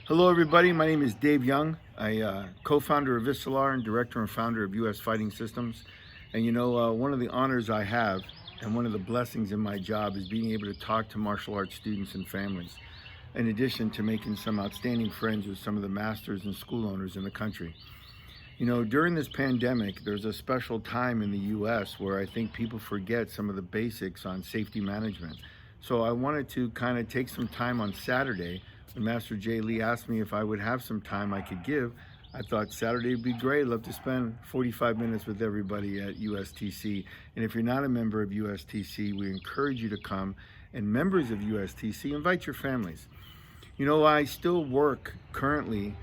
Hello, everybody. My name is Dave Young. I co-founder of Vistalar and director and founder of U.S. Fighting Systems. And one of the honors I have and one of the blessings in my job is being able to talk to martial arts students and families, in addition to making some outstanding friends with some of the masters and school owners in the country. During this pandemic, there's a special time in the U.S. where I think people forget some of the basics on safety management. So I wanted to kind of take some time on Saturday. When Master Jay Lee asked me if I would have some time I could give, I thought Saturday would be great. I'd love to spend 45 minutes with everybody at USTC. And if you're not a member of USTC, we encourage you to come. And members of USTC, invite your families. I still work currently,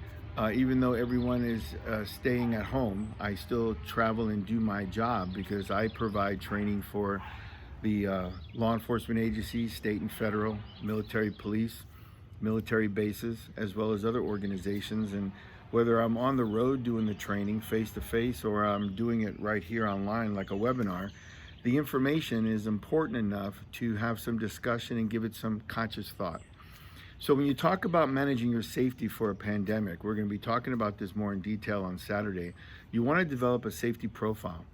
even though everyone is staying at home. I still travel and do my job because I provide training for the law enforcement agencies, state and federal, military police, military bases, as well as other organizations. And whether I'm on the road doing the training face-to-face or I'm doing it right here online like a webinar, the information is important enough to have some discussion and give it some conscious thought. So when you talk about managing your safety for a pandemic, we're going to be talking about this more in detail on Saturday. You want to develop a safety profile.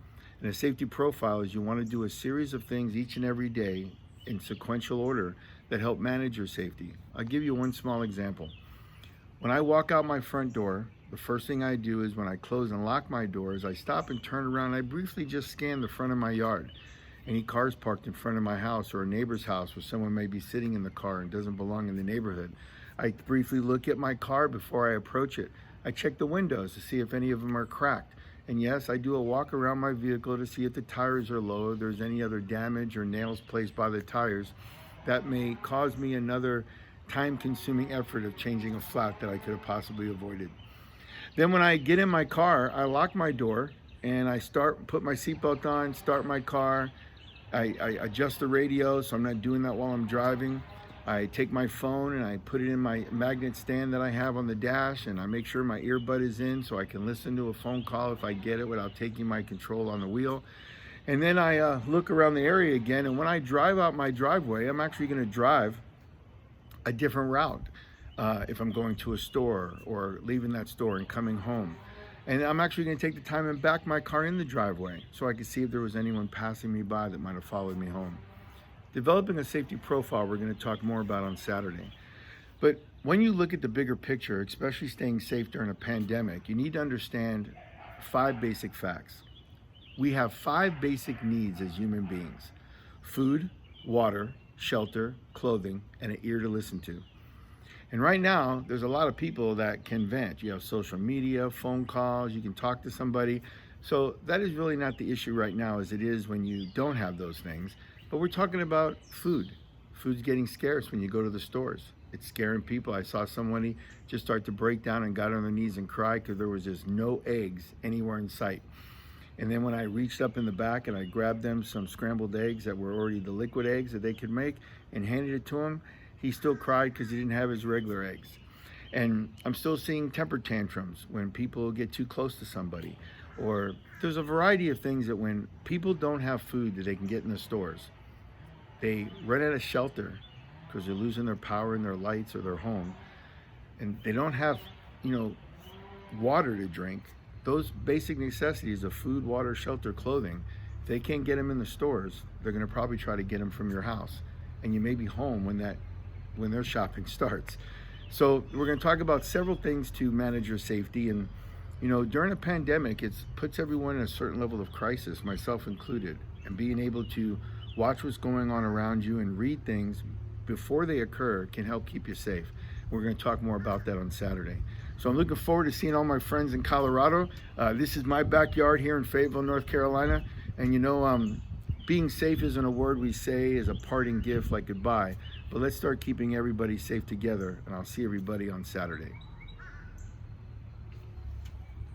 And a safety profile is you want to do a series of things each and every day in sequential order that help manage your safety. I'll give you one small example. When I walk out my front door, the first thing I do is when I close and lock my doors, I stop and turn around and I briefly just scan the front of my yard. Any cars parked in front of my house or a neighbor's house where someone may be sitting in the car and doesn't belong in the neighborhood. I briefly look at my car before I approach it. I check the windows to see if any of them are cracked. And yes, I do a walk around my vehicle to see if the tires are low, if there's any other damage or nails placed by the tires that may cause me another time-consuming effort of changing a flat that I could have possibly avoided. Then when I get in my car, I lock my door and I put my seatbelt on, start my car. I adjust the radio so I'm not doing that while I'm driving. I take my phone and I put it in my magnet stand that I have on the dash, and I make sure my earbud is in so I can listen to a phone call if I get it without taking my control on the wheel. And then I look around the area again, and when I drive out my driveway, I'm actually going to drive a different route if I'm going to a store or leaving that store and coming home. And I'm actually going to take the time and back my car in the driveway so I could see if there was anyone passing me by that might have followed me home. Developing a safety profile we're going to talk more about on Saturday. But when you look at the bigger picture, especially staying safe during a pandemic, you need to understand 5 basic facts. We have 5 basic needs as human beings: food, water, shelter, clothing, and an ear to listen to. And right now, there's a lot of people that can vent. You have social media, phone calls, you can talk to somebody. So that is really not the issue right now as it is when you don't have those things. But we're talking about food. Food's getting scarce when you go to the stores. It's scaring people. I saw somebody just start to break down and got on their knees and cry because there was just no eggs anywhere in sight. And then when I reached up in the back and I grabbed them some scrambled eggs that were already the liquid eggs that they could make and handed it to him, he still cried because he didn't have his regular eggs. And I'm still seeing temper tantrums when people get too close to somebody. Or there's a variety of things that when people don't have food that they can get in the stores, they run out of shelter because they're losing their power in their lights or their home. And they don't have, water to drink. Those basic necessities of food, water, shelter, clothing, if they can't get them in the stores, they're going to probably try to get them from your house. And you may be home when their shopping starts. So we're going to talk about several things to manage your safety. And, during a pandemic, it puts everyone in a certain level of crisis, myself included. And being able to watch what's going on around you and read things before they occur can help keep you safe. We're going to talk more about that on Saturday. So I'm looking forward to seeing all my friends in Colorado. This is my backyard here in Fayetteville, North Carolina. And being safe isn't a word we say as a parting gift like goodbye. But let's start keeping everybody safe together. And I'll see everybody on Saturday.